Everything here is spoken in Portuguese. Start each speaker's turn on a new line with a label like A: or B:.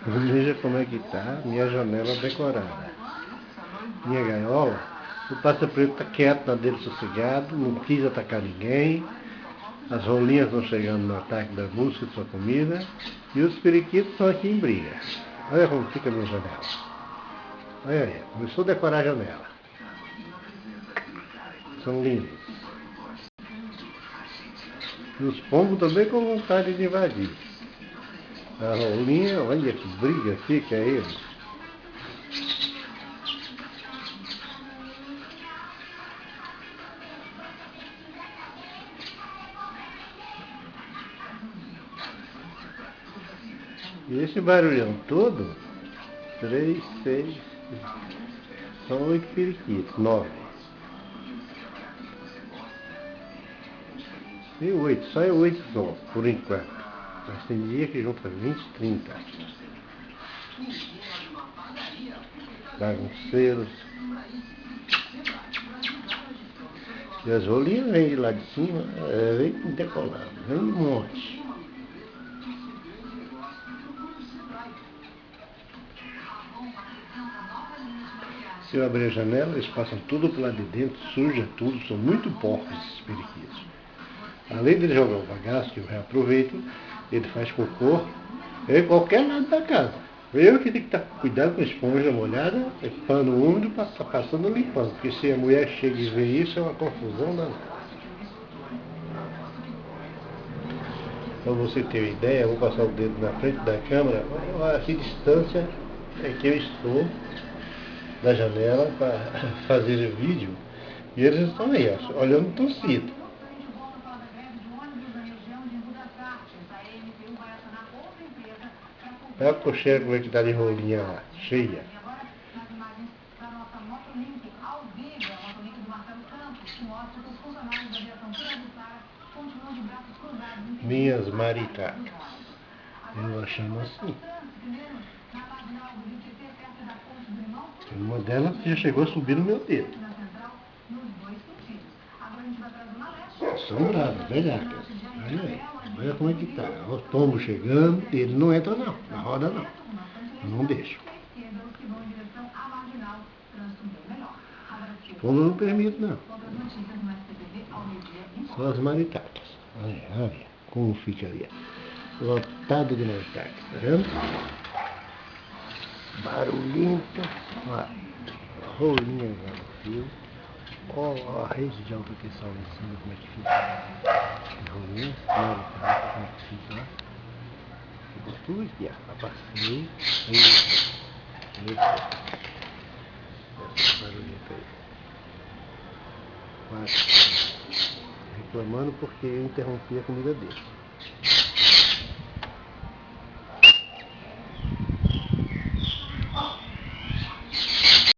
A: Veja como é que tá minha janela decorada. Minha gaiola, o passa-preto está quieto, na dele sossegado, não quis atacar ninguém. As rolinhas estão chegando no ataque da busca de sua comida. E os periquitos estão aqui em briga. Olha como fica a minha janela. Olha aí, começou a decorar a janela. São lindos. E os pombos também com vontade de invadir. A rolinha, olha que briga fica aí. E esse barulhão todo, 3, 6, são 8 periquitos, 9. E 8, só é 8 só, por enquanto. Mas tem dia que junta 20, 30. Bagunceiros. E as rolinhas vêm de lá de cima, vem decolando, vem um monte. Se eu abrir a janela, eles passam tudo para lá de dentro, suja tudo, são muito porcos esses periquitos. Além de jogar o bagaço, que eu reaproveito, ele faz cocô em qualquer lado da casa. Eu que tenho que estar cuidando com a esponja molhada, pano úmido, passando limpando, porque se a mulher chega e vê isso, é uma confusão danada. Para você ter uma ideia, eu vou passar o dedo na frente da câmera, olha a que distância é que eu estou da janela para fazer o vídeo, e eles estão aí, ó, olhando torcido. Olha a cocheira como é que está de rolinha lá, cheia. Minhas maricacas. Eu a chamo assim. Uma delas já chegou a subir no meu dedo. São bravas, velhacas. Olha aí, olha como é que tá. Os pombos chegando, ele não entra não, na roda não. Eu não deixo. Os pombos não permitem não. Só as maricacas. Olha, olha como fica ali. Lotado de maricacas, tá vendo? Barulhenta. Olha, rolinha no fio. Olha a rede de alta tensão lá em cima, como é que fica. Rolinha, maricacas, como é que fica lá. Ficou tudo aqui, ó. Passei. Essa barulhenta aí. Quase. Reclamando porque eu interrompi a comida dele.